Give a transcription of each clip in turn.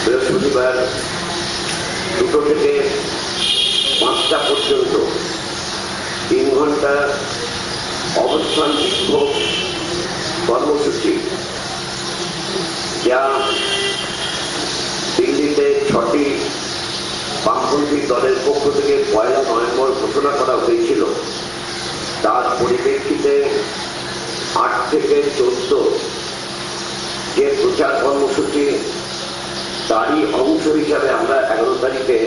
বৃহস্পতিবার 2টো থেকে 5টা পর্যন্ত 3 ঘন্টা অবস্থান বিক্ষোভ কর্মসূচি, যা দিল্লিতে 6টি বামপন্থী দলের পক্ষ থেকে 1 নভেম্বর ঘোষণা করা হয়েছিল, তার পরিপ্রেক্ষিতে 8 থেকে 14 যে প্রচার কর্মসূচি, তারই অংশ হিসাবে আমরা 11 তারিখে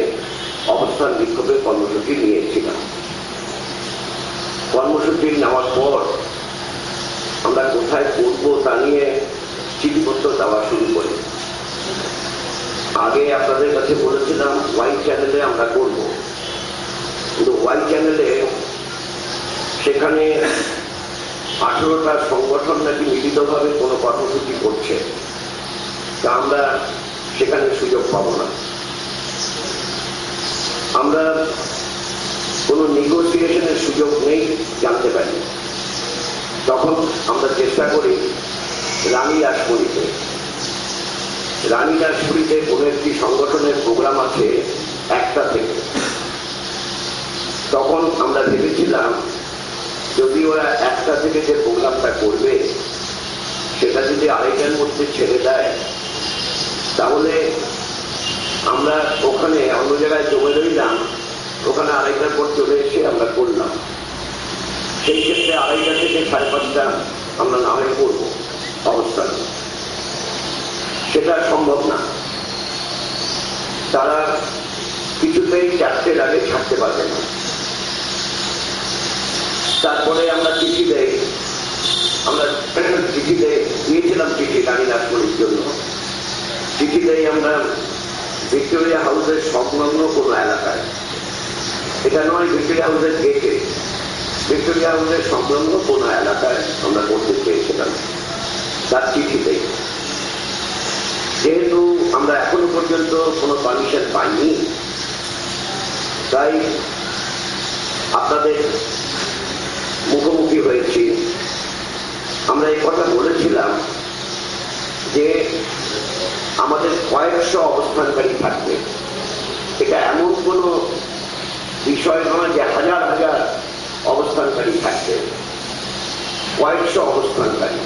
অবস্থান বিক্ষোভের কর্মসূচি নিয়েছিলাম। কর্মসূচি নেওয়ার পর আমরা কোথায় করব তা নিয়ে চিঠিপত্র দেওয়া শুরু করি। আগে আপনাদের কাছে বলেছিলাম ওয়াই চ্যানেলে আমরা করব, কিন্তু ওয়াই চ্যানেলে সেখানে 18টা সংগঠন নাকি মিলিতভাবে কোনো কর্মসূচি করছে, তা আমরা সেখানে সুযোগ পাব না। আমরা কোনো নেগোসিয়েশনের সুযোগ নেই জানতে পারি। তখন আমরা চেষ্টা করি রানীদাসপুরীতে কোনো একটি সংগঠনের প্রোগ্রাম আছে 1টা থেকে। তখন আমরা ভেবেছিলাম যদি ওরা 1টা থেকে যে প্রোগ্রামটা করবে সেটা যদি 2:30টার মধ্যে ছেড়ে দেয়, তাহলে আমরা ওখানে অন্য জায়গায় জমে রইলাম, ওখানে 2:30টার পর চলে এসে আমরা করলাম। সেই ক্ষেত্রে 2:30টা থেকে 5:30 আমরা না হয় করবো অবস্থান, সেটা সম্ভব না। তারা কিছুতেই 4টের আগে ছাড়তে পারবে না। তারপরে আমরা চিঠি দিয়েছিলাম রানীদাসপুরীর জন্য। চিঠি দেই আমরা ভিক্টোরিয়া হাউসের সংলগ্ন কোনো এলাকায়, এটা নয় ভিক্টোরিয়া হাউসের গেটে, ভিক্টোরিয়া হাউসের সংলগ্ন কোনো এলাকায় আমরা করতে চেয়েছিলাম। তার চিঠি দেই। যেহেতু আমরা এখনো পর্যন্ত কোনো পারমিশন পাইনি, তাই আপনাদের মুখোমুখি হয়েছি। আমরা এই কথা বলেছিলাম যে আমাদের কয়েকশো অবস্থানকারী থাকবে। এটা এমন কোনো বিষয় নয় যে হাজার হাজার অবস্থানকারী থাকবে। কয়েকশো অবস্থানকারী।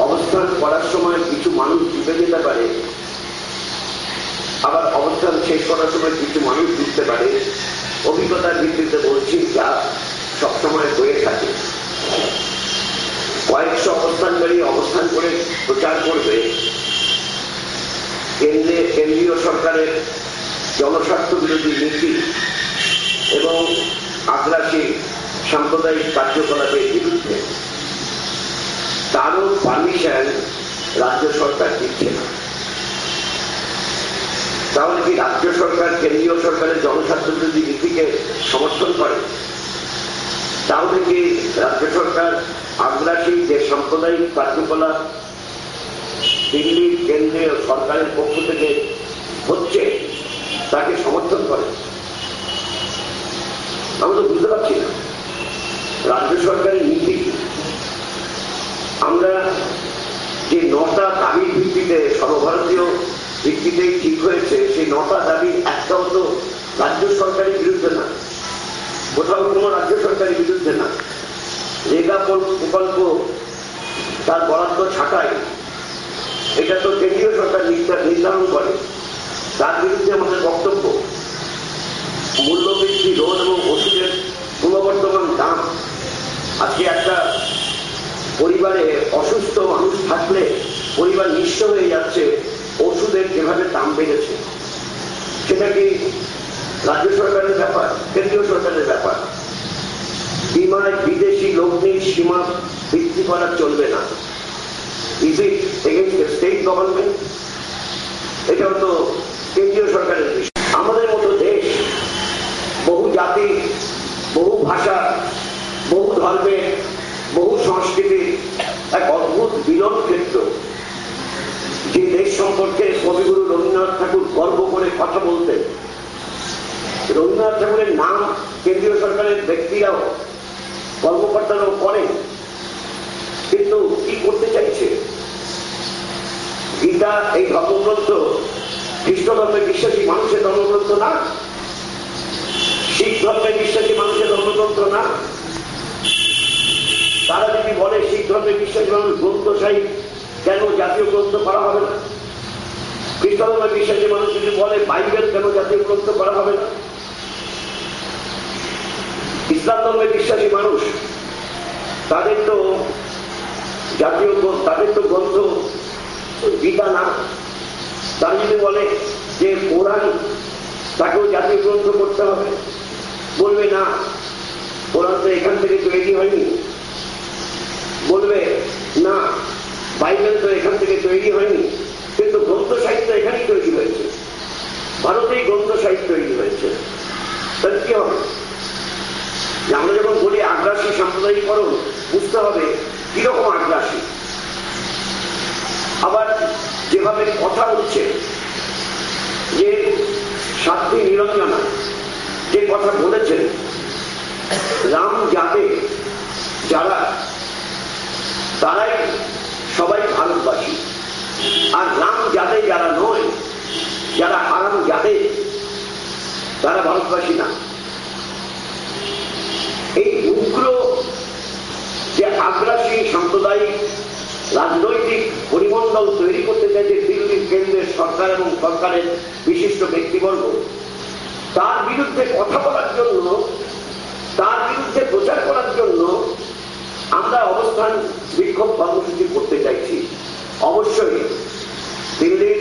অবস্থান করার সময় কিছু মানুষ ডুবে যেতে পারে, আবার অবস্থান শেষ করার সময় কিছু মানুষ ডুবতে পারে। অভিজ্ঞতার ভিত্তিতে বলছি, যা সবসময় হয়ে থাকে। কয়েকশো অবস্থানকারী অবস্থান করে প্রচার করবে কেন্দ্রীয় সরকারের জনস্বার্থ বিরোধী নীতি এবং আগ্রাসী সাম্প্রদায়িক কার্যকলাপের বিরুদ্ধে। তারও পারমিশন রাজ্য সরকার দিচ্ছে না। তাহলে কি রাজ্য সরকার কেন্দ্রীয় সরকারের জনস্বার্থ বিরোধী নীতিকে সমর্থন করে? তাহলে কি রাজ্য সরকার আগ্রাসী যে সাম্প্রদায়িক কার্যকলাপ দিল্লির কেন্দ্রীয় সরকারের পক্ষ থেকে হচ্ছে তাকে সমর্থন করে? আমরা তো বুঝতে পারছি না রাজ্য সরকারের নীতি। আমরা যে 9টা দাবির ভিত্তিতে সর্বভারতীয় ভিত্তিতেই ঠিক হয়েছে, সেই 9টা দাবির একটাও তো রাজ্য সরকারের বিরুদ্ধে না, কোথাও কোনো রাজ্য সরকারের বিরুদ্ধে না। রেগা প্রকল্প তার বরাদ্দ ছাঁটাই, এটা তো কেন্দ্রীয় সরকার নির্ধারণ করে, তার বিরুদ্ধে আমাদের বক্তব্য। মূল্যবৃদ্ধি রোধ এবং ওষুধের ক্রমবর্ধমান দাম। আজকে একটা পরিবারে অসুস্থ মানুষ থাকলে পরিবার নিঃস্ব হয়ে যাচ্ছে, ওষুধের যেভাবে দাম বেড়েছে। সেটা কি রাজ্য সরকারের ব্যাপার? কেন্দ্রীয় সরকারের ব্যাপার। বিমায় বিদেশি লগ্নির সীমা বৃদ্ধি করা চলবে না। Is it against the state government? এটাও তো কেন্দ্রীয় সরকারের বিষয়। আমাদের মতো দেশ, বহু জাতি, বহু ভাষা, বহু ধর্মের, বহু সংস্কৃতির এক অদ্ভুত বিরল ক্ষেত্র, যে দেশ সম্পর্কে কবিগুরু রবীন্দ্রনাথ ঠাকুর গর্ব করে কথা বলতেন। রবীন্দ্রনাথ ঠাকুরের নাম কেন্দ্রীয় সরকারের ব্যক্তিরাও, কর্মকর্তারাও করেন, কিন্তু কি করতে চাইছে? গীতা এই ধর্মগ্রন্থ খ্রিস্ট ধর্মে বিশ্বাসী মানুষের ধর্মগ্রন্থ না, শিখ ধর্মে বিশ্বাসী মানুষের ধর্মগ্রন্থ না। তারা যদি বলে শিখ ধর্মে বিশ্বাসী মানুষ গ্রন্থ সাহিব কেন জাতীয় গ্রন্থ করা হবে না, খ্রিস্ট ধর্মে বিশ্বাসী মানুষ যদি বলে বাইবেল কেন জাতীয় গ্রন্থ করা হবে না, ইসলাম ধর্মে বিশ্বাসী মানুষ তাদের তো জাতীয় তাদের তো গ্রন্থ গীতা না, তারা যদি বলে যে কোরআন তাকেও জাতীয় গ্রন্থ করতে হবে, বলবে না কোরআন তো এখান থেকে তৈরি হয়নি, বলবে না বাইবেল তো এখান থেকে তৈরি হয়নি, কিন্তু গ্রন্থ সাহিত্য এখানেই তৈরি হয়েছে, ভারতেই গ্রন্থ সাহিত্য তৈরি হয়েছে। তাহলে কি হবে? আমরা যখন বলি আগ্রাসী সাম্প্রদায়িকরণ, বুঝতে হবে কিরকম আগ্রাসী। আবার যেভাবে কথা হচ্ছে যে সাধ্বী নিরঞ্জনা যে কথা বলেছেন, রাম যাবে যারা তারাই সবাই ভারতবাসী, আর রাম যাবে যারা নয়, যারা হারাম যাবে তারা ভারতবাসী না। এই উগ্র যে আগ্রাসী সাম্প্রদায়িক রাজনৈতিক পরিমণ্ডল তৈরি করতে চাইছে দিল্লির কেন্দ্রের সরকার এবং সরকারের বিশিষ্ট ব্যক্তিবর্গ, তার বিরুদ্ধে কথা বলার জন্য, তার বিরুদ্ধে প্রচার করার জন্য আমরা অবস্থান বিক্ষোভ কর্মসূচি করতে চাইছি। অবশ্যই দিল্লির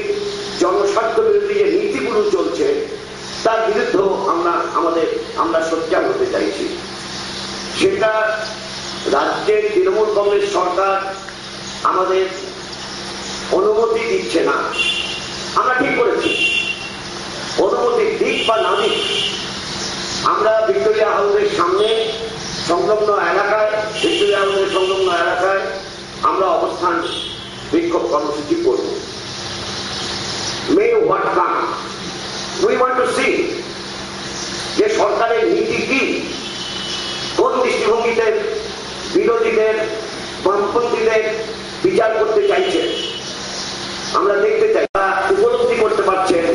জনস্বার্থ বিরোধী যে নীতিগুলো চলছে তার বিরুদ্ধেও আমরা সোচ্চার হতে চাইছি। সেটা রাজ্যের তৃণমূল কংগ্রেস সরকার আমাদের অনুমতি দিচ্ছে না। আমরা ঠিক করেছি, অনুমতি দিক বা না দিক, আমরা ভিক্টোরিয়া হাউসের সামনে সংলগ্ন এলাকায়, ভিক্টোরিয়া হাউসের সংলগ্ন এলাকায় আমরা অবস্থান বিক্ষোভ কর্মসূচি করব। May what come, we want to see যে সরকারের নীতি কি, কোন দৃষ্টিভঙ্গিতে বিরোধীদের, বামপন্থীদের বিচার করতে চাইছে আমরা দেখতে চাই। উপলব্ধি করতে পারছেন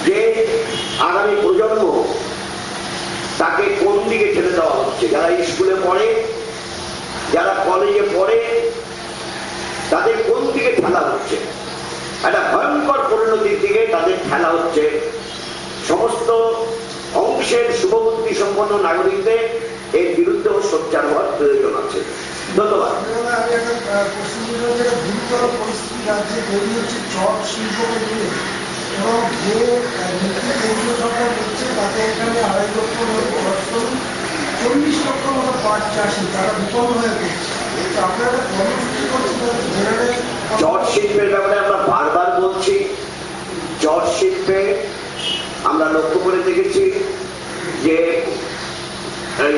যে আগামী প্রজন্ম তাকে কোন দিকে ঠেলে দেওয়া হচ্ছে। যারা স্কুলে পড়ে, যারা কলেজে পড়ে, তাদের কোন দিকে ঠেলা হচ্ছে, একটা ভয়ঙ্কর পরিণতির দিকে তাদের ঠেলা হচ্ছে। সমস্ত অংশের শুভবুদ্ধি সম্পন্ন নাগরিকদের এর বিরুদ্ধেও সোচ্চার হওয়ার প্রয়োজন আছে। ধন্যবাদ। এবং যে নীতি কেন্দ্রীয় সরকার নিচ্ছে তাতে এখানে 2.5 লক্ষ খরচ করুন, 40 লক্ষ মতো পাট চাষি তারা বিপন্ন হয়ে পড়ছে। আপনারা কর্মসূচি করছেন চট শিল্পের ব্যাপারে আমরা বারবার বলছি। চট শিল্পে আমরা লক্ষ্য করে দেখেছি যে এই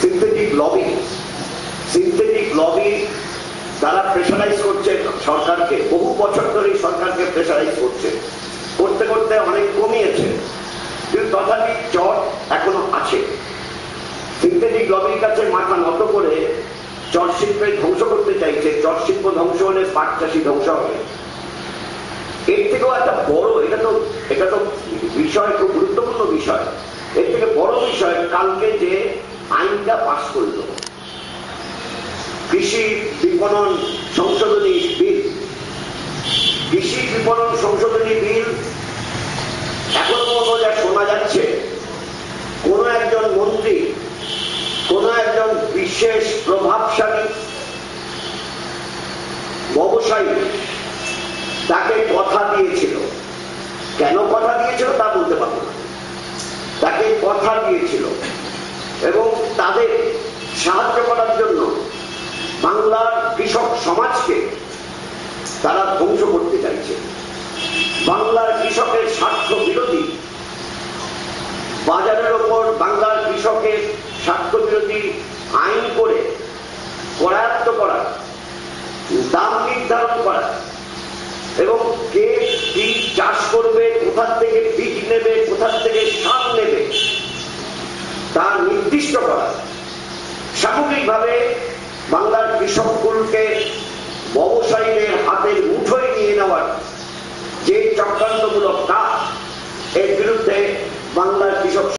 সিনথেটিক লবি তারা প্রেশারাইজ করছে সরকারকে, বহু বছর ধরে সরকারকে প্রেশারাইজ করছে, করতে করতে অনেক কমিয়েছে, কিন্তু তথাপি চট এখনো আছে। সিনথেটিক লবির কাছে মাথা নত করে চট শিল্পে ধ্বংস করতে চাইছে। চট শিল্প ধ্বংস হলে পাট চাষি ধ্বংস হবে। এর থেকেও একটা বড়, এটা তো বিষয়, খুব গুরুত্বপূর্ণ বিষয়। এর থেকে বড় বিষয় কালকে যে আইনটা পাশ করলো, কৃষি বিপণন সংশোধনী বিল। কৃষি বিপণন সংশোধনী বিল এখনো পর্যন্ত যা শোনা যাচ্ছে, কোন একজন মন্ত্রী, কোন একজন বিশেষ প্রভাবশালী ব্যবসায়ী তাকে কথা দিয়েছিল। কেন কথা দিয়েছিল তা বলতে পারবো না, তাকে কথা দিয়েছিল এবং তাদের সাহায্য করার জন্য বাংলার কৃষক সমাজকে তারা ধ্বংস করতে চাইছে। বাংলার কৃষকের স্বার্থ বিরোধী, বাজারের ওপর বাংলার কৃষকের স্বার্থ বিরোধী আইন করে করায়ত্ত করা, দাম নির্ধারণ করা এবং কে বীজ চাষ করবে, কোথা থেকে বীজ নেবে, কোথা থেকে সার নেবে তা নির্দিষ্ট করা, সামগ্রিকভাবে বাংলার কৃষকগুলোকে ব্যবসায়ীদের হাতের মুঠোয় নিয়ে চক্রান্তমূলক কাজ, এর বিরুদ্ধে বাংলার কৃষক